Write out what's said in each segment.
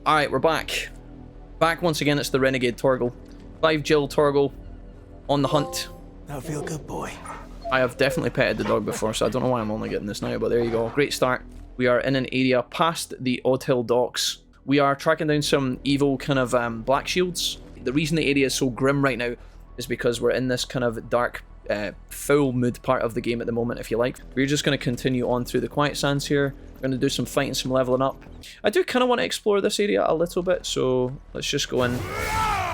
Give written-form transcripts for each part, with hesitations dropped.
Alright, we're back. Back once again, it's the Renegade Torgal. Clive Jill Torgal on the hunt. That'll feel good, boy. I have definitely petted the dog before, so I don't know why I'm only getting this now, but there you go. Great start. We are in an area past the Odd Hill docks. We are tracking down some evil kind of black shields. The reason the area is so grim right now is because we're in this kind of dark, foul mood part of the game at the moment, if you like. We're just going to continue on through the Quiet Sands here. We're going to do some fighting, some leveling up. I do kind of want to explore this area a little bit, so let's just go in,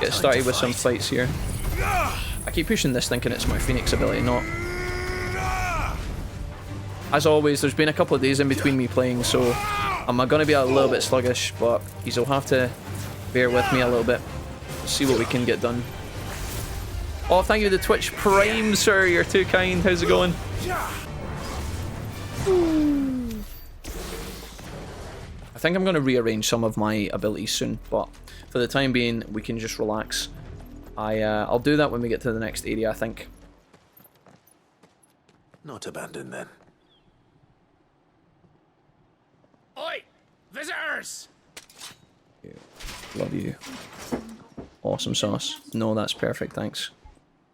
get started with some fights here. I keep pushing this thinking it's my Phoenix ability, not. As always, there's been a couple of days in between me playing, so I'm going to be a little bit sluggish, but you'll have to bear with me a little bit. See what we can get done. Oh, thank you to the Twitch Prime, sir. You're too kind. How's it going? I think I'm going to rearrange some of my abilities soon, but for the time being, we can just relax. I'll do that when we get to the next area, I think. Not abandoned then. Oi! Visitors! Love you. Awesome sauce. No, that's perfect, thanks.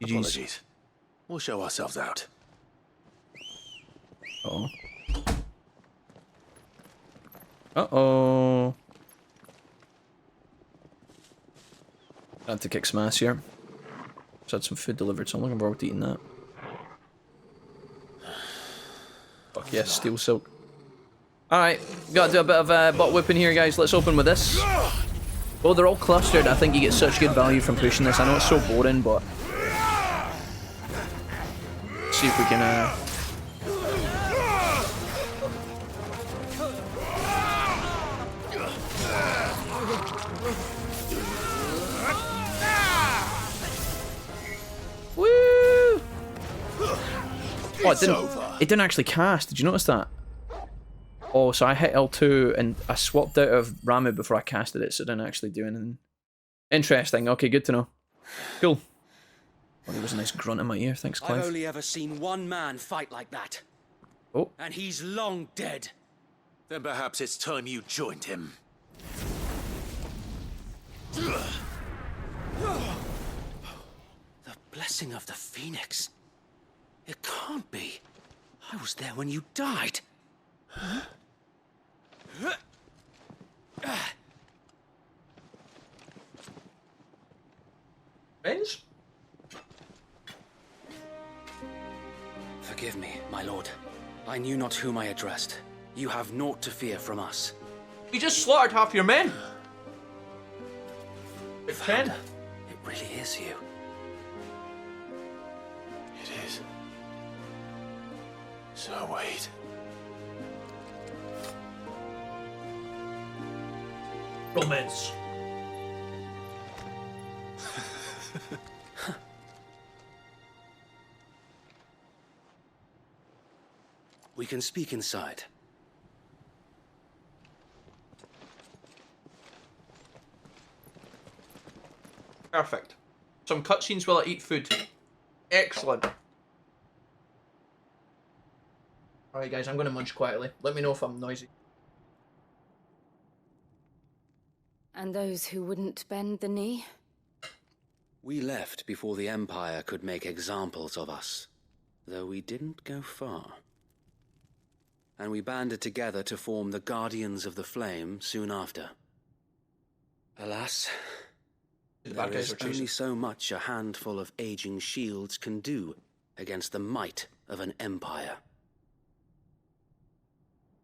GG's. Apologies. We'll show ourselves out. Uh-oh. Uh-oh. I have to kick some ass here. Just had some food delivered, so I'm looking forward to eating that. Fuck yes, steel silk. Alright, gotta do a bit of butt whipping here, guys. Let's open with this. Oh, they're all clustered. I think you get such good value from pushing this. I know it's so boring, but... Let's see if we can... Woo! Oh, it didn't actually cast. Did you notice that? Oh, so I hit L2 and I swapped out of Ramu before I casted it, so it didn't actually do anything. Interesting. Okay, good to know. Cool. Oh, there was a nice grunt in my ear. Thanks, Clive. I've only ever seen one man fight like that. Oh. And he's long dead. Then perhaps it's time you joined him. The blessing of the Phoenix. It can't be. I was there when you died. Huh? Friends? Forgive me, my lord. I knew not whom I addressed. You have naught to fear from us. You just slaughtered half your men. It's 10. It really is you. It is. So wait. Romance. We can speak inside. Perfect. Some cutscenes while I eat food. Excellent. Alright guys, I'm going to munch quietly. Let me know if I'm noisy. And those who wouldn't bend the knee? We left before the Empire could make examples of us, though we didn't go far. And we banded together to form the Guardians of the Flame soon after. Alas, there is only so much a handful of aging shields can do against the might of an empire.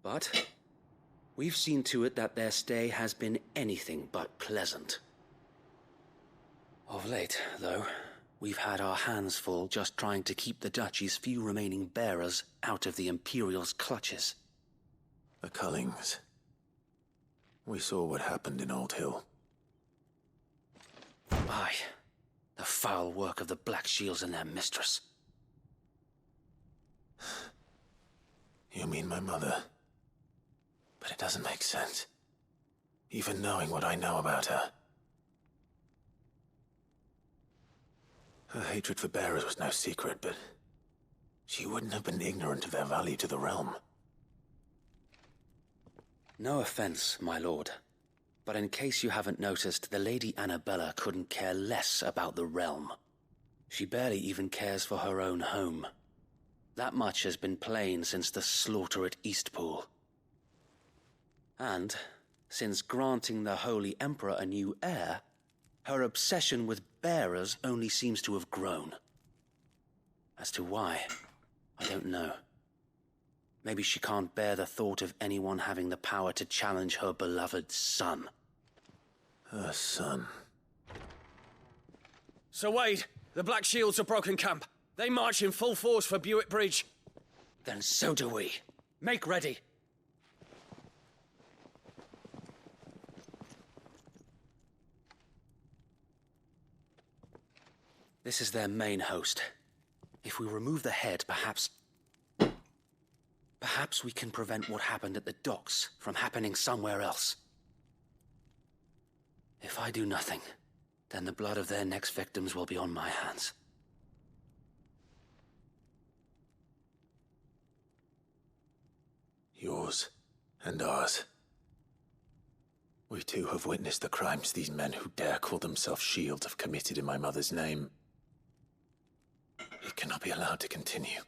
But we've seen to it that their stay has been anything but pleasant. Of late, though, we've had our hands full just trying to keep the Duchy's few remaining bearers out of the Imperial's clutches. The Cullings. We saw what happened in Old Hill. Aye, the foul work of the Black Shields and their mistress. You mean my mother? But it doesn't make sense. Even knowing what I know about her. Her hatred for bearers was no secret, but she wouldn't have been ignorant of their value to the realm. No offense, my lord, But in case you haven't noticed, the Lady Annabella couldn't care less about the realm. She barely even cares for her own home. That much has been plain since the slaughter at Eastpool. And, since granting the Holy Emperor a new heir, her obsession with bearers only seems to have grown. As to why, I don't know. Maybe she can't bear the thought of anyone having the power to challenge her beloved son. Her son. Sir Wade, the Black Shields have broken camp. They march in full force for Buick Bridge. Then so do we. Make ready. This is their main host. If we remove the head, perhaps we can prevent what happened at the docks from happening somewhere else. If I do nothing, then the blood of their next victims will be on my hands. Yours and ours. We too have witnessed the crimes these men who dare call themselves Shield have committed in my mother's name. It cannot be allowed to continue.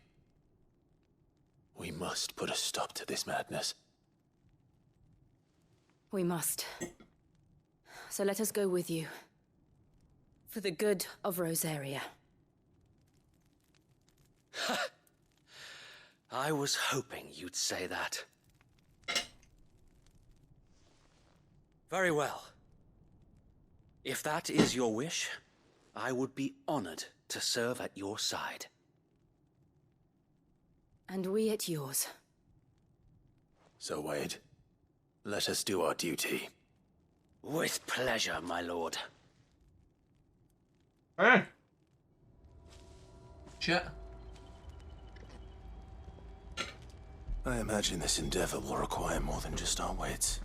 We must put a stop to this madness. We must. So let us go with you. For the good of Rosaria. I was hoping you'd say that. Very well. If that is your wish, I would be honored to serve at your side. And we at yours. So, Wade, let us do our duty. With pleasure, my lord. Hey. Shit. I imagine this endeavor will require more than just our wits.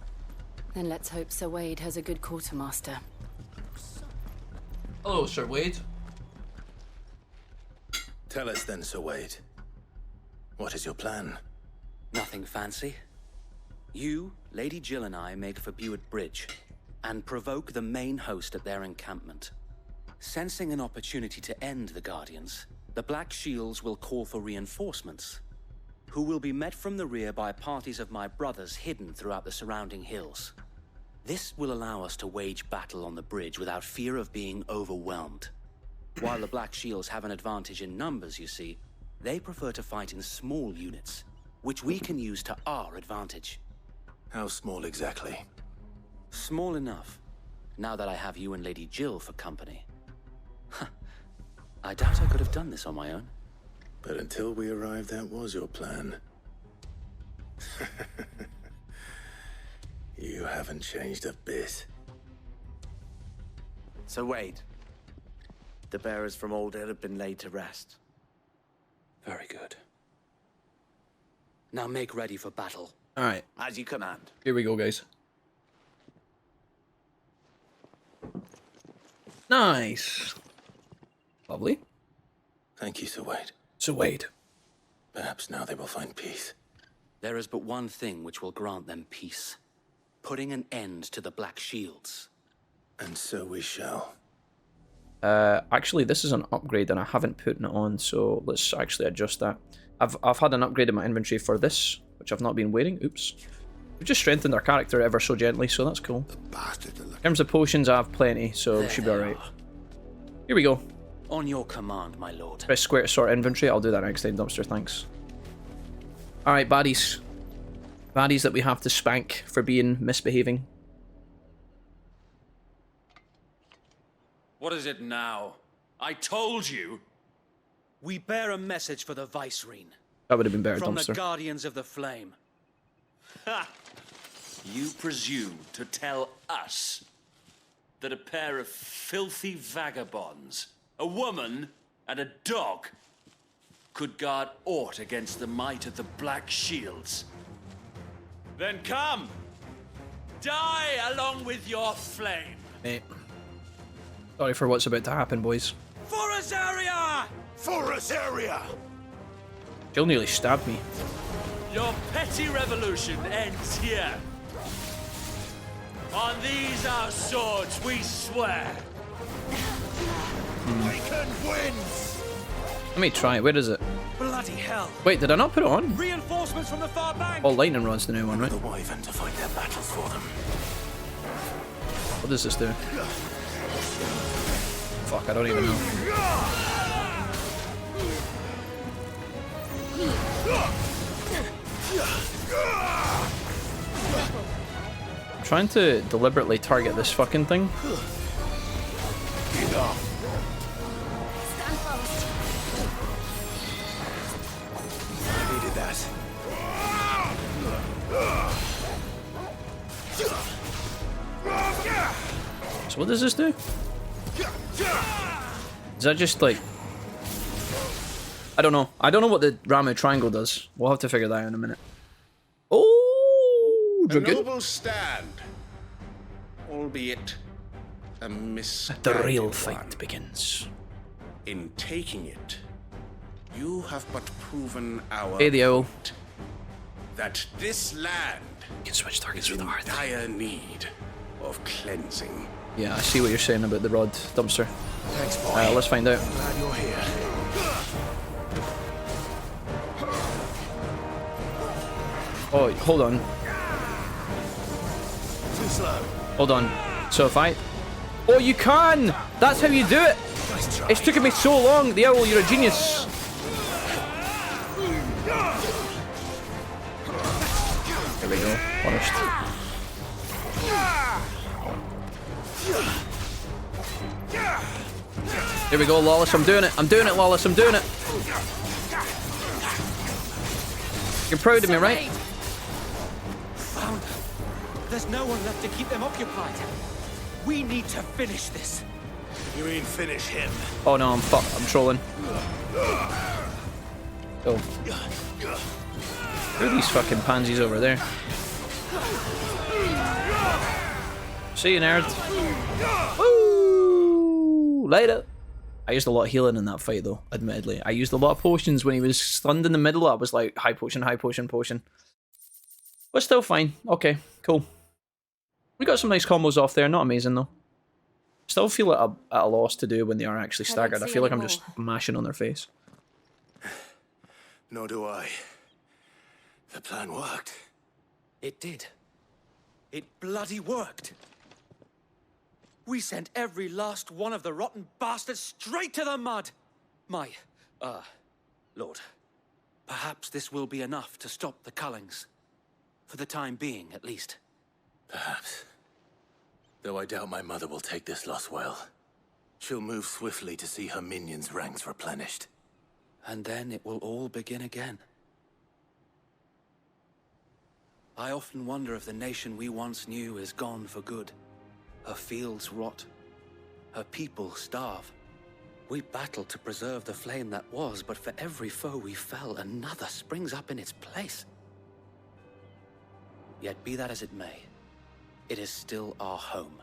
Then let's hope Sir Wade has a good quartermaster. Hello, Sir Wade. Tell us then, Sir Wade. What is your plan? Nothing fancy. You, Lady Jill and I make for Buick Bridge and provoke the main host at their encampment. Sensing an opportunity to end the Guardians, the Black Shields will call for reinforcements, who will be met from the rear by parties of my brothers hidden throughout the surrounding hills. This will allow us to wage battle on the bridge without fear of being overwhelmed. While the Black Shields have an advantage in numbers, you see, they prefer to fight in small units, which we can use to our advantage. How small exactly? Small enough, now that I have you and Lady Jill for company. I doubt I could have done this on my own. But until we arrived, that was your plan. You haven't changed a bit. So Wade, the bearers from Old Hill have been laid to rest. Very good. Now make ready for battle. Alright, As you command. here we go, guys. Nice. Lovely. Thank you, Sir Wade. Sir Wade. Perhaps now they will find peace. There is but one thing which will grant them peace. Putting an end to the Black Shields. And so we shall. Actually, this is an upgrade and I haven't put it on, so let's actually adjust that. I've had an upgrade in my inventory for this, which I've not been wearing. Oops. We've just strengthened our character ever so gently, so that's cool. In terms of potions, I have plenty, so There should be they alright. are. Here we go. On your command, my lord. Press square to sort inventory. I'll do that next time, Dumpster, thanks. Alright, baddies. Baddies that we have to spank for being misbehaving. What is it now? I told you! We bear a message for the Vicereine. That would have been better, From Dumpster. the Guardians of the Flame. Ha! You presume to tell us that a pair of filthy vagabonds, a woman and a dog, could guard aught against the might of the Black Shields? Then come! Die along with your flame! Mate. Sorry for what's about to happen, boys. For Rosaria! For Rosaria! Jill nearly stabbed me. Your petty revolution ends here. On these our swords we swear. Eikon wins! Let me try it. Where is it? Bloody hell! Wait, did I not put it on? Reinforcements from the far bank! Oh, lightning rod's the new one, right? The Wyvern to fight their battles for them. What does this do? Fuck, I don't even know. I'm trying to deliberately target this fucking thing. I needed that. So what does this do? Is that just like... I don't know. I don't know what the Ramu triangle does. We'll have to figure that out in a minute. Oh, A Dragoon. noble stand, albeit a misguided The real one. fight begins. In taking it, you have but proven our Hey, the owl. point that this land You can switch targets is with in the heart. dire need of cleansing. Yeah, I see what you're saying about the rod dumpster. Thanks, boy. Let's find out. Glad you're here. Oh, hold on. Too slow. Hold on. So if I... Oh, you can! That's how you do it! Nice try. It's taken me so long. The owl, you're a genius. There we go. Punished. Here we go, Lawless. I'm doing it. I'm doing it, Lawless. I'm doing it. You're proud of me, right? Found them. There's no one left to keep them occupied. We need to finish this. You mean finish him? Oh no, I'm fucked. I'm trolling. Oh. Who are these fucking pansies over there? See you, nerd. Woo! Later. I used a lot of healing in that fight, though, admittedly. I used a lot of potions when he was stunned in the middle. I was like, high potion, potion. But still fine. Okay, cool. We got some nice combos off there. Not amazing, though. Still feel at a loss to do when they are actually I don't staggered. I see feel like any I'm just mashing on their face. Nor do I. The plan worked. It did. It bloody worked. We sent every last one of the rotten bastards straight to the mud. My, Lord, perhaps this will be enough to stop the Cullings. For the time being, at least. Perhaps. Though I doubt my mother will take this loss well. She'll move swiftly to see her minions' ranks replenished. And then it will all begin again. I often wonder if the nation we once knew is gone for good. Her fields rot. Her people starve. We battled to preserve the flame that was, but for every foe we fell, another springs up in its place. Yet be that as it may, it is still our home,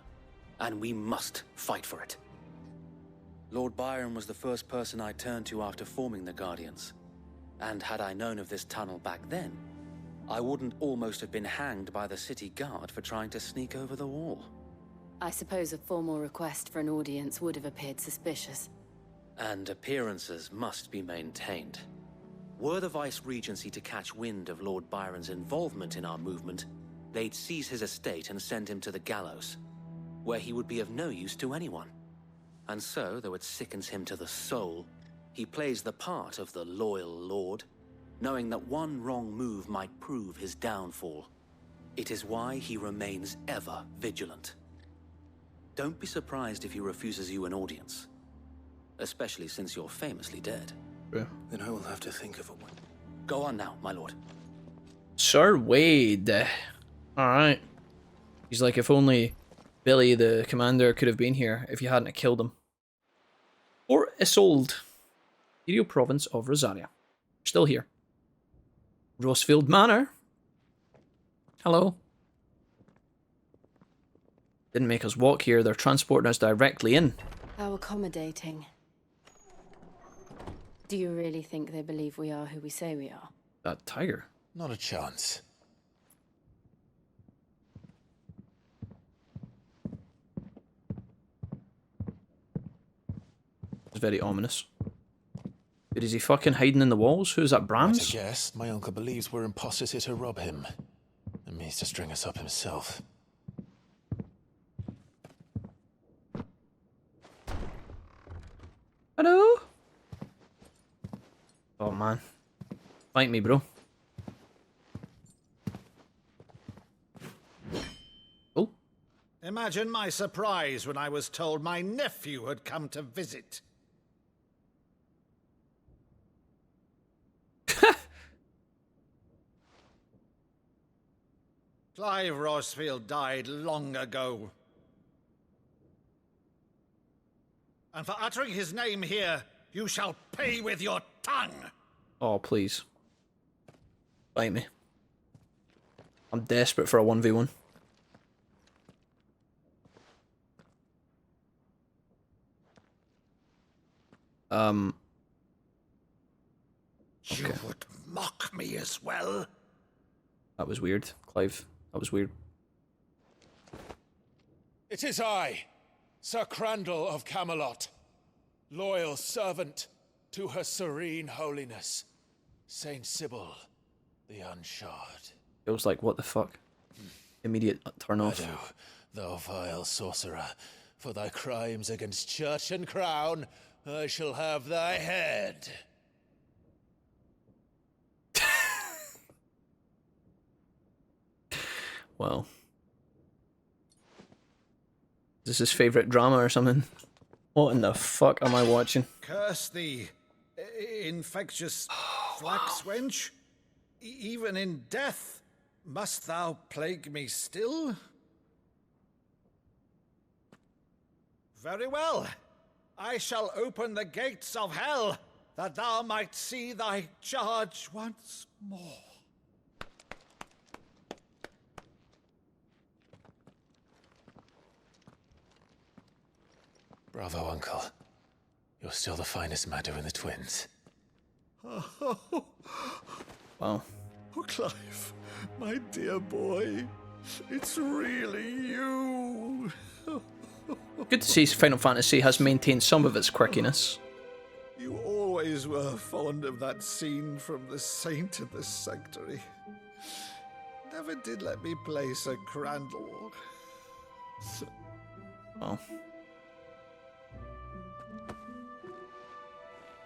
and we must fight for it. Lord Byron was the first person I turned to after forming the Guardians. And had I known of this tunnel back then, I wouldn't almost have been hanged by the city guard for trying to sneak over the wall. I suppose a formal request for an audience would have appeared suspicious. And appearances must be maintained. Were the Vice-Regency to catch wind of Lord Byron's involvement in our movement, they'd seize his estate and send him to the gallows, where he would be of no use to anyone. And so, though it sickens him to the soul, he plays the part of the loyal lord, knowing that one wrong move might prove his downfall. It is why he remains ever vigilant. Don't be surprised if he refuses you an audience, especially since you're famously dead. Yeah. Then I will have to think of a way. Go on now, my lord. Sir Wade. Alright. He's like, if only Billy, the commander, could have been here if you hadn't have killed him. Or Isolde. Imperial province of Rosaria. Still here. Rosfield Manor. Hello. Didn't make us walk here, they're transporting us directly in. How accommodating. Do you really think they believe we are who we say we are? That tiger. Not a chance. It's very ominous. But is he fucking hiding in the walls? Who's that, Brahms? Yes, my uncle believes we're imposters here to rob him. And means to string us up himself. Hello? Oh man. Fight me, bro. Oh. Imagine my surprise when I was told my nephew had come to visit. Clive Rosfield died long ago. And for uttering his name here, you shall pay with your tongue. Oh, please. Fight me. I'm desperate for a 1v1. You would mock me as well? That was weird, Clive. That was weird. It is I, Sir Crandall of Camelot, loyal servant to her serene holiness, Saint Sybil, the Unshod. Feels like, what the fuck? Immediate turn off. Ado, thou vile sorcerer, for thy crimes against church and crown, I shall have thy head. Wow. Is this his favourite drama or something? What in the fuck am I watching? Curse thee, infectious flax wench. Even in death, must thou plague me still? Very well. I shall open the gates of hell, that thou might see thy charge once more. Bravo, Uncle. You're still the finest Maddu in the twins. Oh, Wow. Clive, my dear boy, it's really you. Good to see Final Fantasy has maintained some of its quirkiness. You always were fond of that scene from The Saint in the Sanctuary. Never did let me play Sir Crandall. Wow.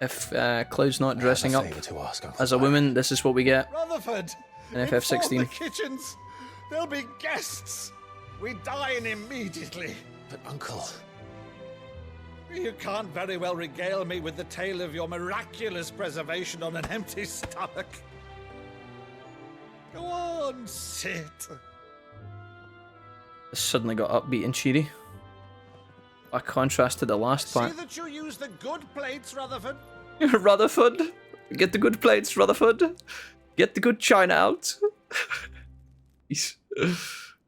If Cloud's not dressing up as a woman, this is what we get Rutherford! in FF16. Inform the kitchens! There'll be guests! We dine immediately! But, Uncle... You can't very well regale me with the tale of your miraculous preservation on an empty stomach. Go on, sit. This suddenly got upbeat and cheery. A contrast to the last part. See that you use the good plates, Rutherford. Rutherford! Get the good plates, Rutherford! Get the good china out!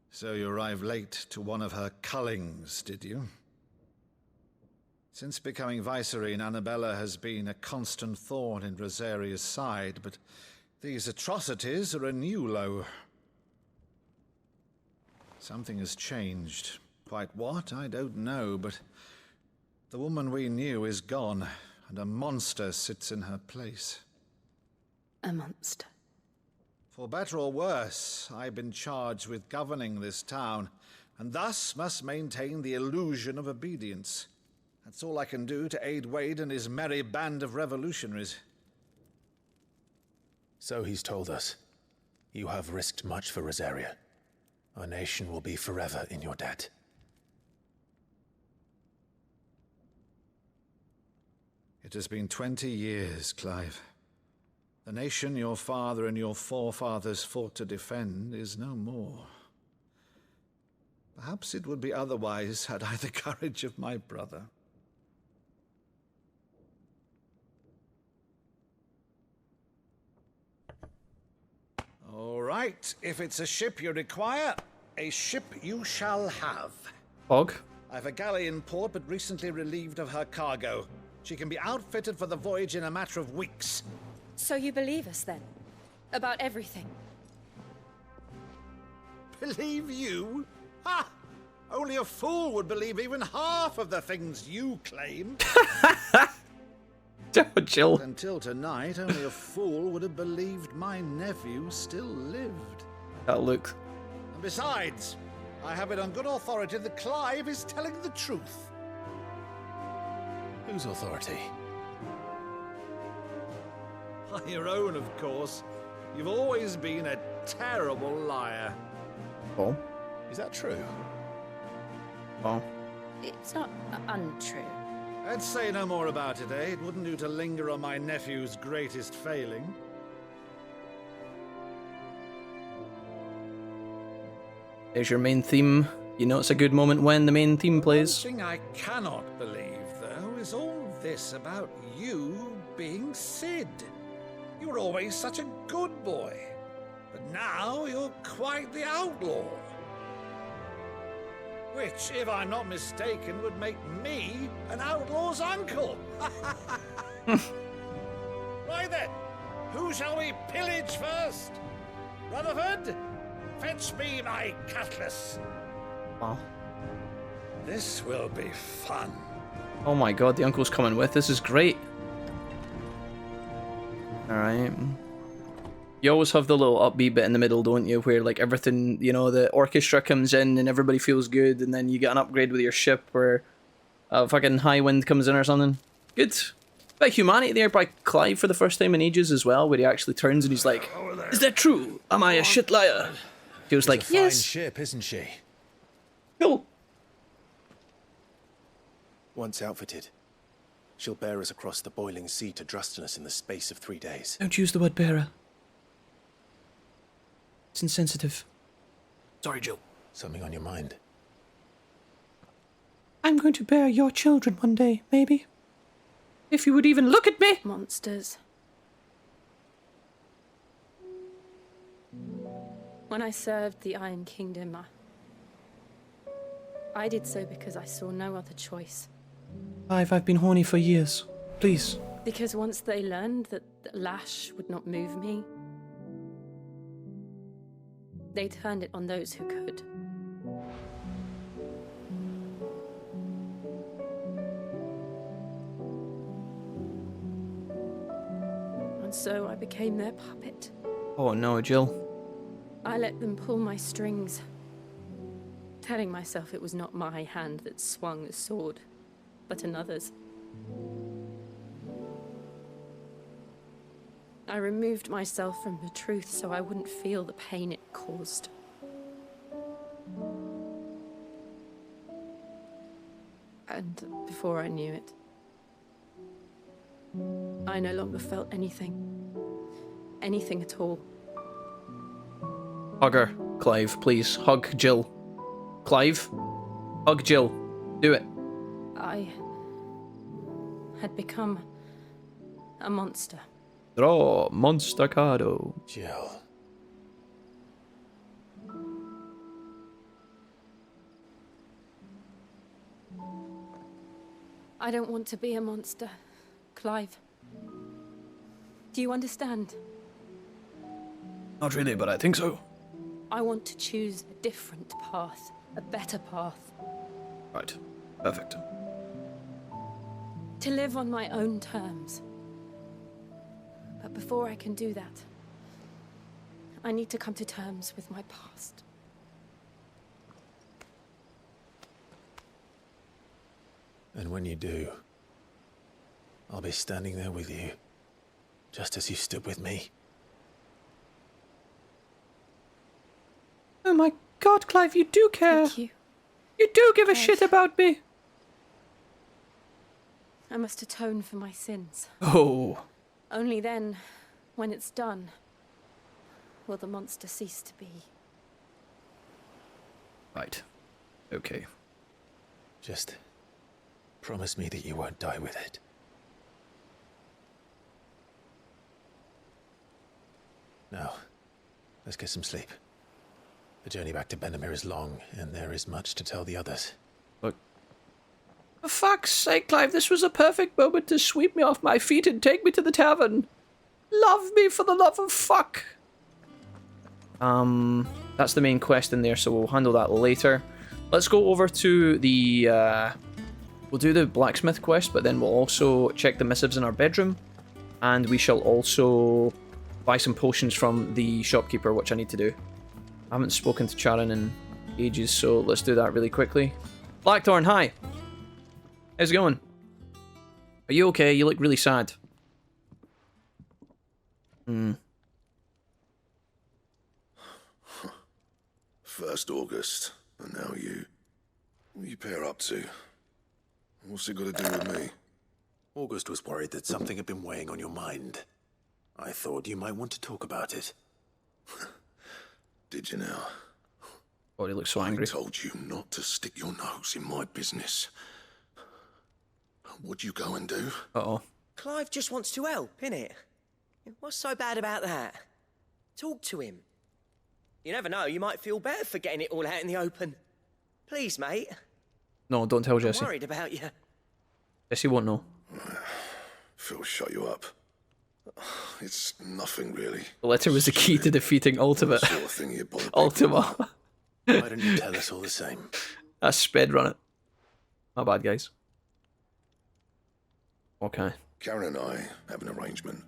So you arrived late to one of her cullings, did you? Since becoming Vicereine, Annabella has been a constant thorn in Rosaria's side, but these atrocities are a new low. Something has changed. Quite what, I don't know, but the woman we knew is gone, and a monster sits in her place. A monster. For better or worse, I've been charged with governing this town, and thus must maintain the illusion of obedience. That's all I can do to aid Wade and his merry band of revolutionaries. So he's told us. You have risked much for Rosaria. Our nation will be forever in your debt. It has been 20 years, Clive. The nation your father and your forefathers fought to defend is no more. Perhaps it would be otherwise had I the courage of my brother. All right, if it's a ship you require, a ship you shall have. Hog? I've a galley in port, but recently relieved of her cargo. She can be outfitted for the voyage in a matter of weeks. So you believe us then? About everything? Believe you? Ha! Only a fool would believe even half of the things you claim. Chill. Until tonight, only a fool would have believed my nephew still lived. That look. And besides, I have it on good authority that Clive is telling the truth. Whose authority? By your own, of course. You've always been a terrible liar. Oh. Is that true? Oh. It's not untrue. Let's say no more about it, eh? It wouldn't do to linger on my nephew's greatest failing. There's your main theme. You know it's a good moment when the main theme plays. One thing I cannot believe, though, is all this about you being Sid. You were always such a good boy, but now you're quite the outlaw. Which, if I'm not mistaken, would make me an outlaw's uncle. Right then, who shall we pillage first? Rutherford, fetch me my cutlass. Wow. This will be fun. Oh my god, the uncle's coming with. This is great. Alright. You always have the little upbeat bit in the middle, don't you? Where like everything, you know, the orchestra comes in and everybody feels good, and then you get an upgrade with your ship where a fucking high wind comes in or something. Good. Bit of humanity there by Clive for the first time in ages as well, where he actually turns and he's like, "Is that true? Am I a shit liar?" He was like, Fine "Yes." ship, isn't she? Cool. Once outfitted, she'll bear us across the boiling sea to Drustinus in the space of 3 days. Don't use the word bearer. It's insensitive. Sorry, Joe. Something on your mind? I'm going to bear your children one day, maybe. If you would even look at me! Monsters. When I served the Iron Kingdom, I did so because I saw no other choice. I've been horny for years. Please. Because once they learned that the lash would not move me, they turned it on those who could. And so I became their puppet. Oh no, Jill. I let them pull my strings, telling myself it was not my hand that swung the sword, but another's. I removed myself from the truth so I wouldn't feel the pain it caused. And before I knew it, I no longer felt anything. Anything at all. Hug her, Clive, please. Hug Jill. Clive? Hug Jill. Do it. I had become a monster. Draw Monstacado. Jill. I don't want to be a monster, Clive. Do you understand? Not really, but I think so. I want to choose a different path, a better path. Right. Perfect. To live on my own terms. But before I can do that, I need to come to terms with my past. And when you do, I'll be standing there with you, just as you stood with me. Oh my god, Clive, you do care. Thank you. You do give a Clive. shit about me. I must atone for my sins. Oh. Only then, when it's done, will the monster cease to be. Right. Okay. Just promise me that you won't die with it. Now, let's get some sleep. The journey back to Benamir is long, and there is much to tell the others. Look. For fuck's sake, Clive, this was a perfect moment to sweep me off my feet and take me to the tavern. Love me for the love of fuck. That's the main quest in there, so we'll handle that later. Let's go over to the We'll do the blacksmith quest, but then we'll also check the missives in our bedroom. And we shall also buy some potions from the shopkeeper, which I need to do. I haven't spoken to Charon in ages, so let's do that really quickly. Blackthorn, hi! How's it going? Are you okay? You look really sad. First August, and now you. What are you pair up to? What's it got to do with me? August was worried that something had been weighing on your mind. I thought you might want to talk about it. Did you now? Oh, he looks so angry. I told you not to stick your nose in my business. What'd you go and do? Uh-oh. Clive just wants to help, innit? What's so bad about that? Talk to him. You never know, you might feel better for getting it all out in the open. Please, mate. No, don't tell Jesse. I'm worried about you. Jesse won't know. Phil shut you up. It's nothing really. The letter was the key to defeating Ultimate. Sort of thing you bother Ultima. Why don't you tell us all the same? That's sped run it. Not bad, guys. Okay. Karen and I have an arrangement.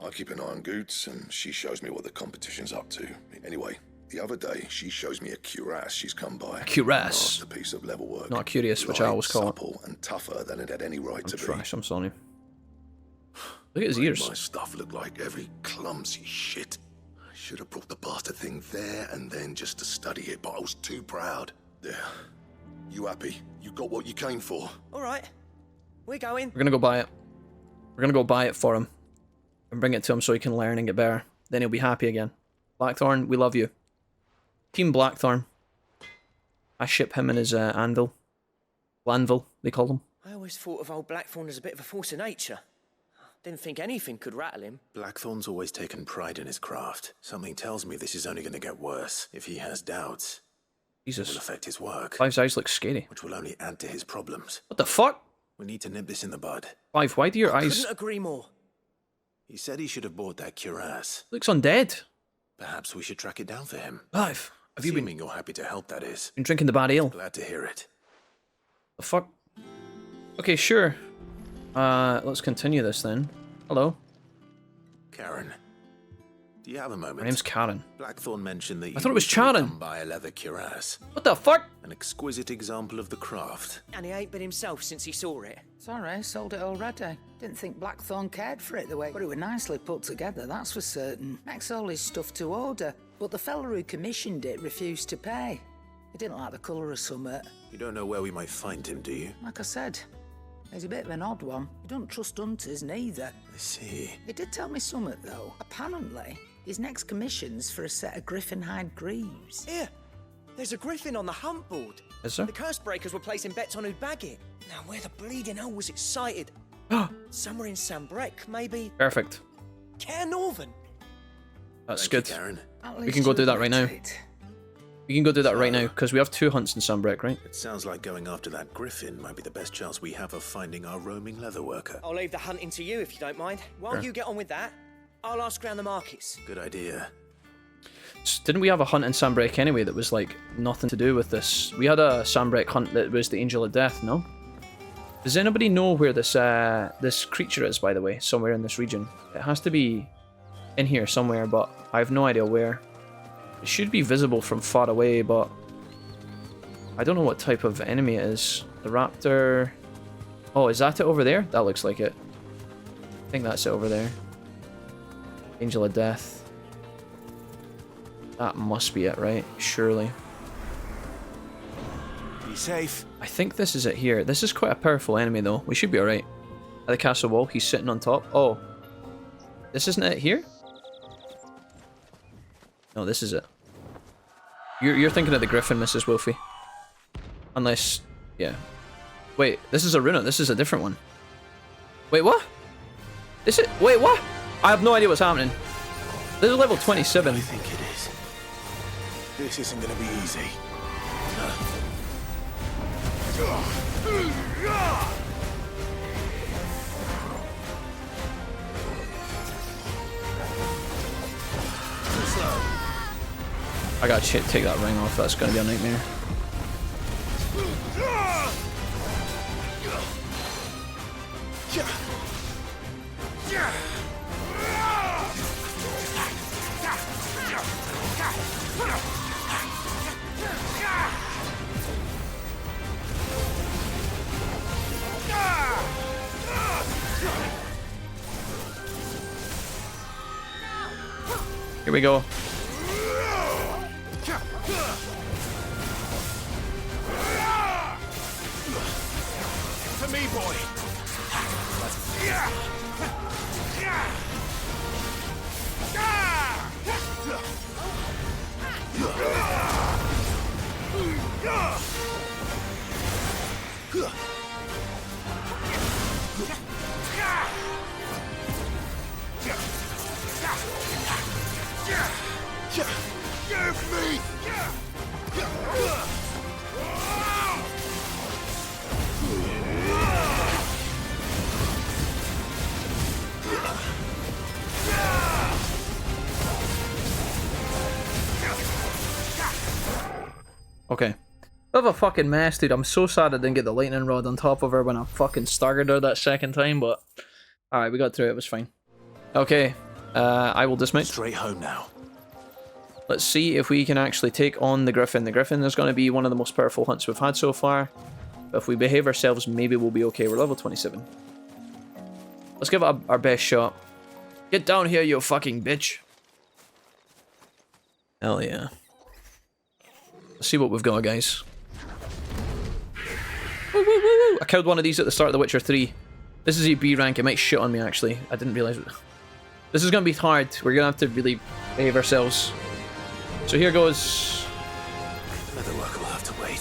I keep an eye on Goots, and she shows me what the competition's up to. Anyway, the other day, she shows me a cuirass she's come by. A cuirass? A piece of level work. Not curious, which I always call it. Supple and tougher than it had any right to be. Trash, I'm sorry. Look at his ears. My stuff looked like every clumsy shit. I should have brought the bastard thing there and then just to study it, but I was too proud. There. You happy? You got what you came for? All right. We're going. We're gonna go buy it. We're gonna go buy it for him. And bring it to him so he can learn and get better. Then he'll be happy again. Blackthorn, we love you. Team Blackthorn. I ship him and his anvil. Lanvil, they call him. I always thought of old Blackthorn as a bit of a force of nature. Didn't think anything could rattle him. Blackthorn's always taken pride in his craft. Something tells me this is only going to get worse. If he has doubts, Jesus. it will affect his work. Clive's eyes look scary. Which will only add to his problems. What the fuck? We need to nip this in the bud. Clive, why do your eyes... Couldn't agree more. He said he should have bought that cuirass. Looks undead. Perhaps we should track it down for him. Clive, have you Assuming you're happy to help, that is. been drinking the bad ale? Glad to hear it. The fuck? Okay, sure. Let's continue this then. Hello. Karen, do you have a moment? My name's Karen. Blackthorn mentioned that you I thought it was recently Charon. come by a leather cuirass. What the fuck? An exquisite example of the craft. And he ain't been himself since he saw it. Sorry, sold it already. Didn't think Blackthorn cared for it the way, but it was nicely put together, that's for certain. Makes all his stuff to order, but the fella who commissioned it refused to pay. He didn't like the colour of summit. You don't know where we might find him, do you? Like I said, he's a bit of an odd one. He don't trust hunters neither. I see. He did tell me summit though. Apparently, his next commission's for a set of griffin hide greaves. Here, there's a griffin on the hunt board. Is there? The curse breakers were placing bets on who'd bag it. Now, where the bleeding hell was it sighted? Somewhere in Sambrec, maybe. Perfect. Care Northern. That's Thank good. you, Karen. We can go do that right now. We can go do that right now, because we have 2 hunts in Sunbreak, right? It sounds like going after that griffin might be the best chance we have of finding our roaming leather worker. I'll leave the hunting to you if you don't mind. While Sure. you get on with that, I'll ask around the markets. Good idea. Didn't we have a hunt in Sunbreak anyway that was like nothing to do with this? We had a Sunbreak hunt that was the Angel of Death, no? Does anybody know where this this creature is, by the way? Somewhere in this region. It has to be in here somewhere, but I have no idea where. It should be visible from far away, but I don't know what type of enemy it is. The raptor... Oh, is that it over there? That looks like it. I think that's it over there. Angel of Death. That must be it, right? Surely. Be safe. I think this is it here. This is quite a powerful enemy, though. We should be alright. At the castle wall, he's sitting on top. Oh. This isn't it here? No, this is it. You're thinking of the griffin, Mrs. Wolfie. Unless... Yeah. Wait, this is a runa. This is a different one. Wait, what? Is it? Wait, what? I have no idea what's happening. This is level 27. I think it is. This isn't going to be easy. I gotta take that ring off. That's gonna be a nightmare. Here we go. To me, boy. Give me! Okay. Bit of a fucking mess, dude. I'm so sad I didn't get the lightning rod on top of her when I fucking staggered her that second time, but... Alright, we got through it. It was fine. Okay. I will dismount. Straight home now. Let's see if we can actually take on the Griffin. The Griffin is going to be one of the most powerful hunts we've had so far. But if we behave ourselves, maybe we'll be okay. We're level 27. Let's give it our best shot. Get down here, you fucking bitch. Hell yeah. Let's see what we've got, guys. Woo, woo, woo, woo. I killed one of these at the start of The Witcher 3. This is a B rank. It might shit on me, actually. I didn't realise it. This is going to be hard. We're going to have to really behave ourselves. So here goes. Other work will have to wait.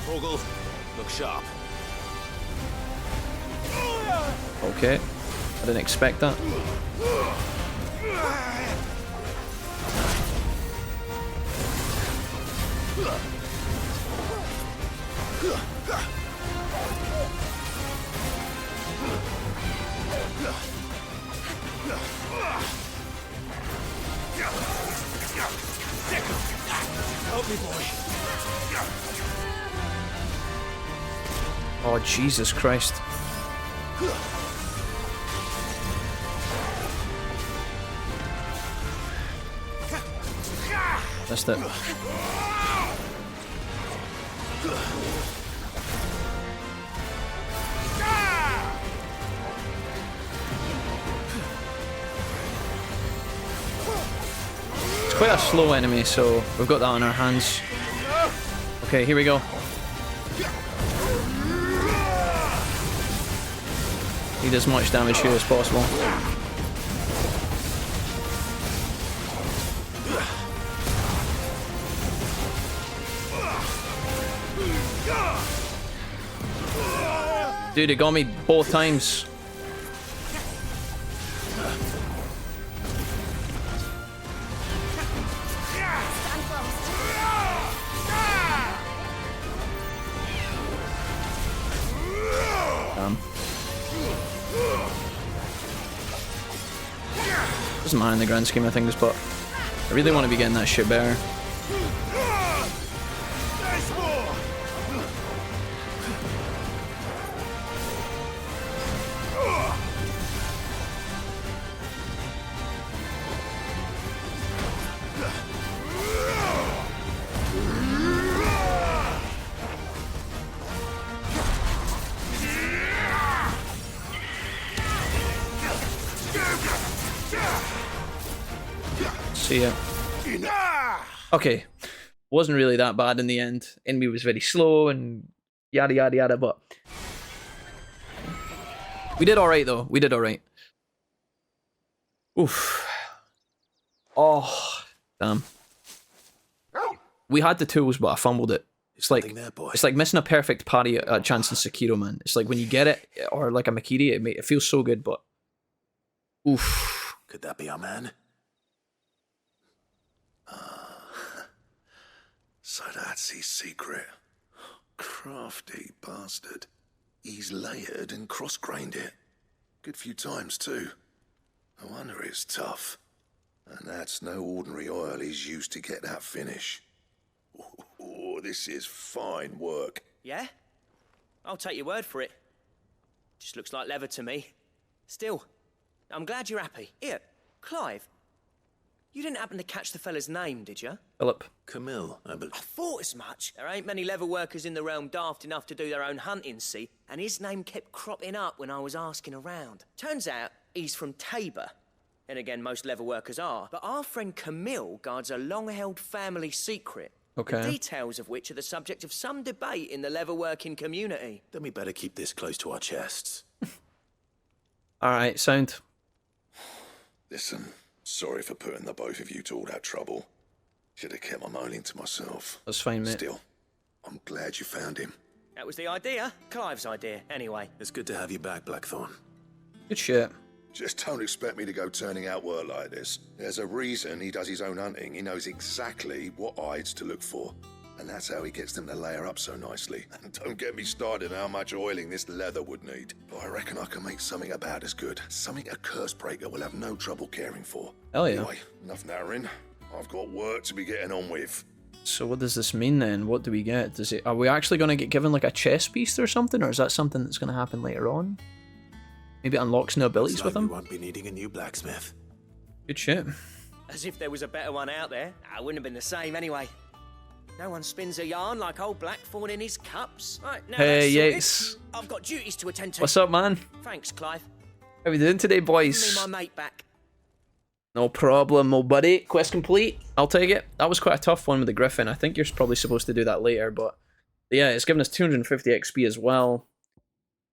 Vogel, look sharp. Okay. I didn't expect that. Help me, boy. Oh, Jesus Christ. Missed it. It's quite a slow enemy, so we've got that on our hands. Okay, here we go. Need as much damage here as possible. Dude, it got me both times. Doesn't matter in the grand scheme of things, but I really want to be getting that shit better. See ya. Okay, wasn't really that bad in the end. Enemy was very slow and yada yada yada, but we did alright though. We did alright. Oof. Oh, damn. We had the tools, but I fumbled it. It's like missing a perfect parry chance in Sekiro, man. It's like when you get it, or like a Makiri, it feels so good, but oof. Could that be our man? So that's his secret. Crafty bastard. He's layered and cross-grained it. Good few times, too. No wonder it's tough. And that's no ordinary oil he's used to get that finish. Oh, this is fine work. Yeah? I'll take your word for it. Just looks like leather to me. Still, I'm glad you're happy. Here, Clive. You didn't happen to catch the fella's name, did you? Philip. Camille, I believe. I thought as much. There ain't many leather workers in the realm daft enough to do their own hunting, see? And his name kept cropping up when I was asking around. Turns out he's from Tabor. And again, most leather workers are. But our friend Camille guards a long-held family secret. Okay. The details of which are the subject of some debate in the leatherworking community. Then we better keep this close to our chests. Alright, sound. Listen, sorry for putting the both of you to all that trouble. Should have kept my moaning to myself. That's fine, mate. Still, I'm glad you found him. That was the idea. Clive's idea, anyway. It's good to have you back, Blackthorn. Good shit. Just don't expect me to go turning out work like this. There's a reason he does his own hunting. He knows exactly what hides to look for. And that's how he gets them to layer up so nicely. And don't get me started on how much oiling this leather would need. But I reckon I can make something about as good. Something a curse breaker will have no trouble caring for. Hell yeah. Anyway, enough narrowing. I've got work to be getting on with. So what does this mean then? What do we get? Are we actually going to get given like a chess piece or something? Or is that something that's going to happen later on? Maybe it unlocks new abilities with him? We won't be needing a new blacksmith. Good shit. As if there was a better one out there. I wouldn't have been the same anyway. No one spins a yarn like old Blackthorn in his cups. Right, now Hey, that's yes. sorted. I've got duties to attend to. What's up, man? Thanks, Clive. How we doing today, Give boys? me my mate back. No problem, old buddy. Quest complete. I'll take it. That was quite a tough one with the Griffin. I think you're probably supposed to do that later, but yeah, it's given us 250 XP as well.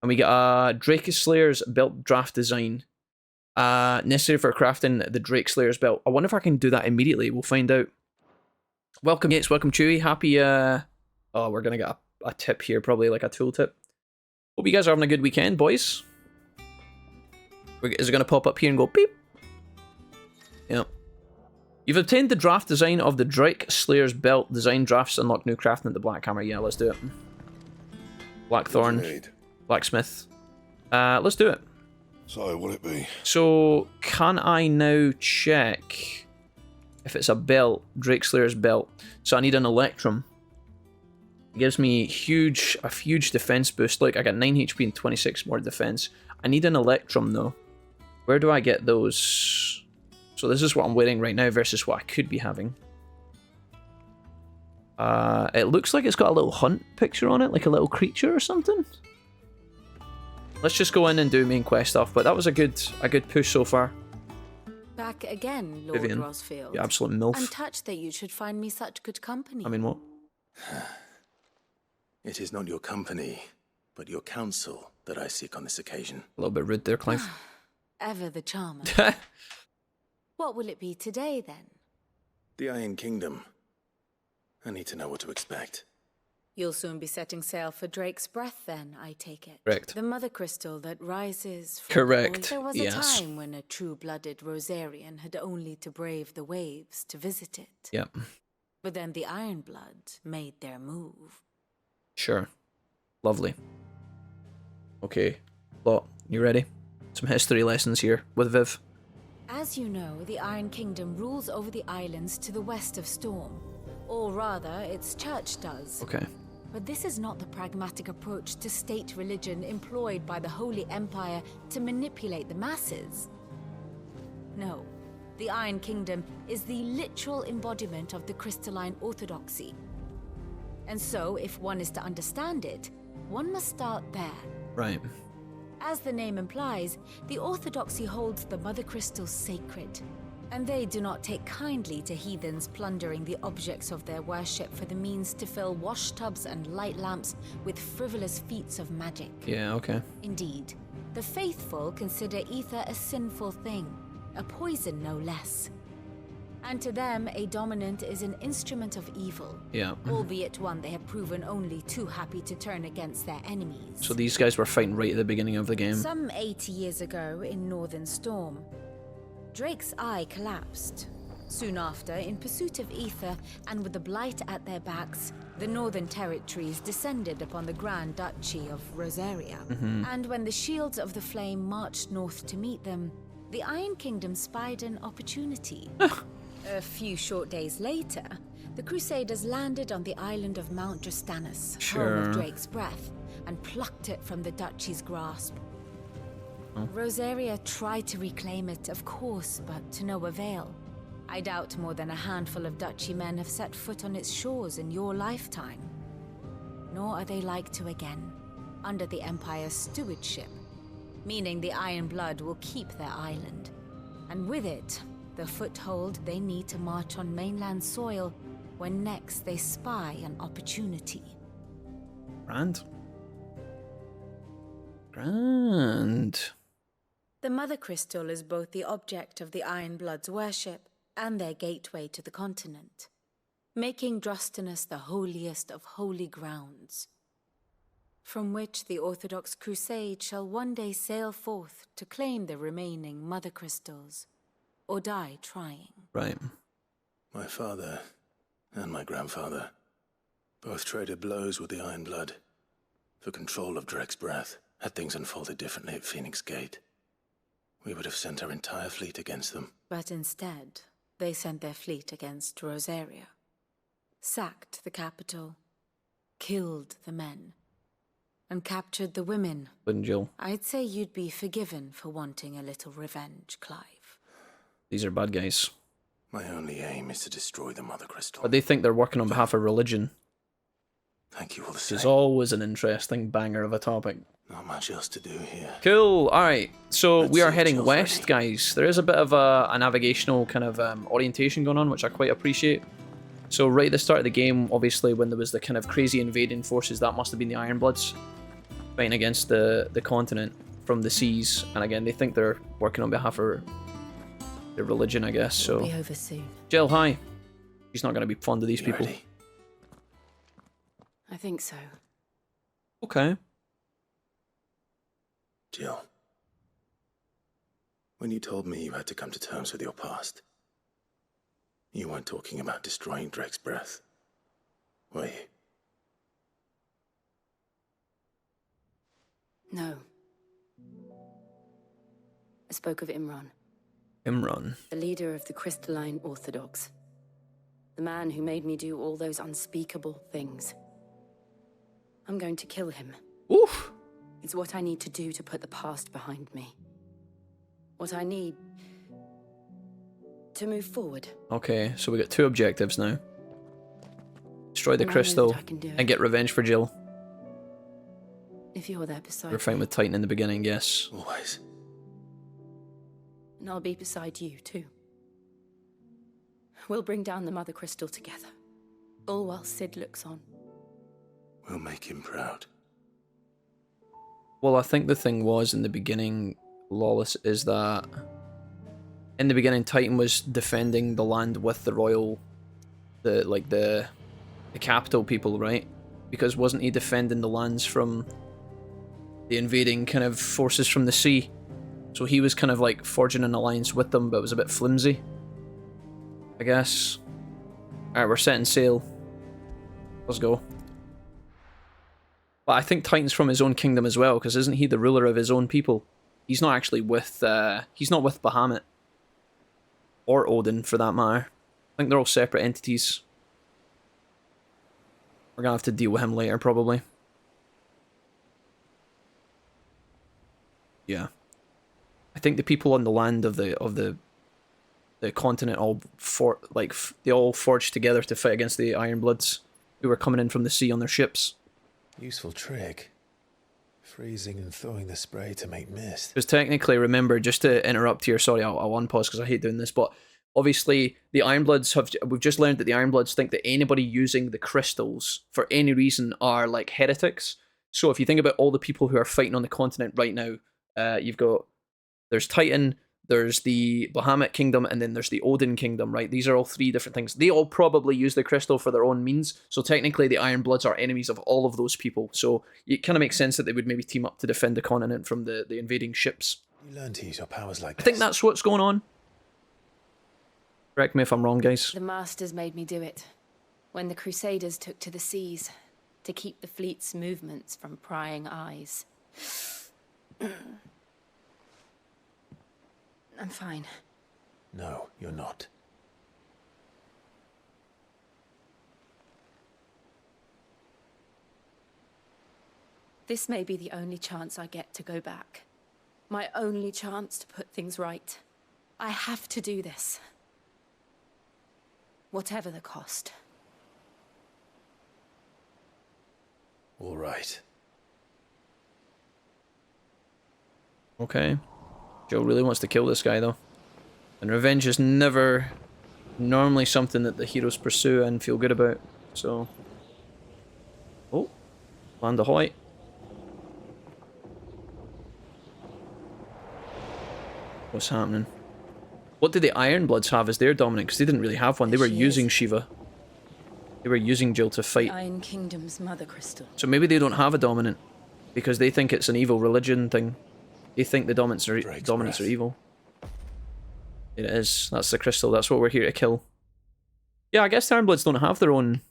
And we get a Drake Slayer's belt draft design. Necessary for crafting the Drake Slayer's belt. I wonder if I can do that immediately. We'll find out. Welcome, Gates. Welcome, Chewy. Happy, oh, we're gonna get a tip here, probably like a tool tip. Hope you guys are having a good weekend, boys. Is it gonna pop up here and go beep? Yep. You've obtained the draft design of the Drake Slayer's belt. Design drafts unlock new crafting at the Black Hammer. Yeah, let's do it. Blackthorn. Blacksmith. Let's do it. So, what'll it be? So, can I now check if it's a belt, Drake Slayer's belt? So I need an Electrum. It gives me a huge defense boost. Look, I got 9 HP and 26 more defense. I need an Electrum though. Where do I get those? So this is what I'm wearing right now versus what I could be having. It looks like it's got a little hunt picture on it, like a little creature or something. Let's just go in and do main quest stuff, but that was a good push so far. Back again, Lord Vivian, Rosfield. you absolute MILF. I'm touched that you should find me such good company. I mean, what? It is not your company, but your counsel that I seek on this occasion. A little bit rude there, Clive. Ever the charmer. What will it be today, then? The Iron Kingdom. I need to know what to expect. You'll soon be setting sail for Drake's Breath, then, I take it. Correct. The mother crystal that rises from Correct. There was Yes. a time when a true-blooded Rosarian had only to brave the waves to visit it. Yep. But then the Ironblood made their move. Sure. Lovely. Okay. Lot, you ready? Some history lessons here with Viv. As you know, the Iron Kingdom rules over the islands to the west of Storm. Or rather, its church does. Okay. But this is not the pragmatic approach to state religion employed by the Holy Empire to manipulate the masses. No, the Iron Kingdom is the literal embodiment of the crystalline orthodoxy. And so, if one is to understand it, one must start there. Right. As the name implies, the orthodoxy holds the Mother Crystal sacred, and they do not take kindly to heathens plundering the objects of their worship for the means to fill washtubs and light lamps with frivolous feats of magic. Yeah, okay. Indeed, the faithful consider ether a sinful thing, a poison no less. And to them, a dominant is an instrument of evil, Yeah. albeit one they have proven only too happy to turn against their enemies. So these guys were fighting right at the beginning of the game. Some 80 years ago in Northern Storm, Drake's eye collapsed. Soon after, in pursuit of ether and with the Blight at their backs, the Northern Territories descended upon the Grand Duchy of Rosaria. And when the Shields of the Flame marched north to meet them, the Iron Kingdom spied an opportunity. A few short days later, the Crusaders landed on the island of Mount Drastanus, home Sure. of Drake's Breath, and plucked it from the duchy's grasp. Rosaria tried to reclaim it, of course, but to no avail. I doubt more than a handful of duchy men have set foot on its shores in your lifetime. Nor are they like to again, under the Empire's stewardship, meaning the Iron Blood will keep their island. And with it, the foothold they need to march on mainland soil when next they spy an opportunity. Grand. Grand. The Mother Crystal is both the object of the Iron Blood's worship and their gateway to the continent, making Drostanus the holiest of holy grounds, from which the Orthodox Crusade shall one day sail forth to claim the remaining Mother Crystals, or die trying. Right. My father and my grandfather both traded blows with the Iron Blood for control of Drake's breath. Had things unfolded differently at Phoenix Gate, we would have sent our entire fleet against them. But instead, they sent their fleet against Rosaria, sacked the capital, killed the men, and captured the women. Wouldn't Jill? I'd say you'd be forgiven for wanting a little revenge, Clive. These are bad guys. My only aim is to destroy the Mother Crystal. But they think they're working on behalf of religion. Thank you all the Which same. is always an interesting banger of a topic. Not much else to do here. Cool. Alright, so we are heading Jill's west, ready. guys. There is a bit of a navigational kind of orientation going on, which I quite appreciate. So right at the start of the game, obviously, when there was the kind of crazy invading forces, that must have been the Ironbloods fighting against the continent from the seas. And again, they think they're working on behalf of their religion, I guess. So, Be over soon. Jill, hi. She's not going to be fond of these You people. ready? I think so. Okay. Jill, when you told me you had to come to terms with your past, you weren't talking about destroying Drake's breath, were you? No. I spoke of Imran, Imran. the leader of the Crystalline Orthodox. The man who made me do all those unspeakable things. I'm going to kill him. Oof. It's what I need to do to put the past behind me. What I need to move forward. Okay, so we got two objectives now. Destroy the And I know crystal that I can do it. and get revenge for Jill. If you're there beside We're fighting me, with Titan in the beginning, yes. Always. and I'll be beside you too. We'll bring down the Mother Crystal together. All while Sid looks on. We'll make him proud. Well, I think the thing was in the beginning, Lawless, is that in the beginning Titan was defending the land with the royal, the capital people, right? Because wasn't he defending the lands from the invading kind of forces from the sea? So he was kind of like forging an alliance with them, but it was a bit flimsy, I guess. Alright, we're setting sail. Let's go. But I think Titan's from his own kingdom as well, because isn't he the ruler of his own people? He's not actually with, he's not with Bahamut. Or Odin, for that matter. I think they're all separate entities. We're gonna have to deal with him later, probably. Yeah. I think the people on the land of the continent they all forged together to fight against the Ironbloods, who were coming in from the sea on their ships. Useful trick. Freezing and thawing the spray to make mist. Because technically, remember, just to interrupt here, sorry, I'll unpause because I hate doing this, but obviously the Ironbloods we've just learned that the Ironbloods think that anybody using the crystals for any reason are like heretics. So if you think about all the people who are fighting on the continent right now, there's Titan, there's the Bahamut kingdom, and then there's the Odin kingdom, right? These are all three different things. They all probably use the crystal for their own means, so technically the Ironbloods are enemies of all of those people. So it kind of makes sense that they would maybe team up to defend the continent from the invading ships. You learn to use your powers like I think that's what's going on. Correct me if I'm wrong, guys. The Masters made me do it. When the Crusaders took to the seas, to keep the fleet's movements from prying eyes. I'm fine. No, you're not. This may be the only chance I get to go back. My only chance to put things right. I have to do this. Whatever the cost. All right. Okay. Joe really wants to kill this guy, though. And revenge is never normally something that the heroes pursue and feel good about. So... Oh. Land ahoy. What's happening? What did the Ironbloods have as their dominant? Because they didn't really have one. They were using Shiva. They were using Jill to fight. Iron Kingdom's mother crystal. So maybe they don't have a dominant. Because they think it's an evil religion thing. They think the dominants are evil. It is. That's the crystal. That's what we're here to kill. Yeah, I guess the Ironbloods don't have their own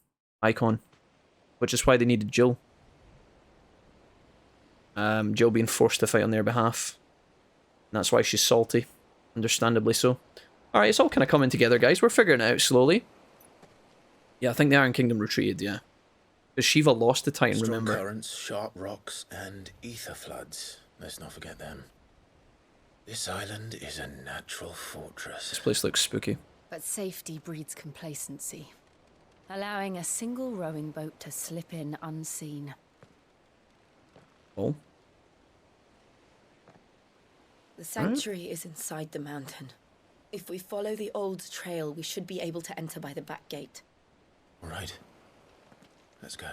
icon. Which is why they needed Jill. Jill being forced to fight on their behalf. And that's why she's salty. Understandably so. Alright, it's all kind of coming together, guys. We're figuring it out slowly. Yeah, I think the Iron Kingdom retreated, yeah. Because Shiva lost the Titan, Strong remember? currents, sharp rocks, and ether floods. Let's not forget them. This island is a natural fortress. This place looks spooky. But safety breeds complacency. Allowing a single rowing boat to slip in unseen. Oh. The sanctuary is inside the mountain. If we follow the old trail, we should be able to enter by the back gate. All right. Let's go.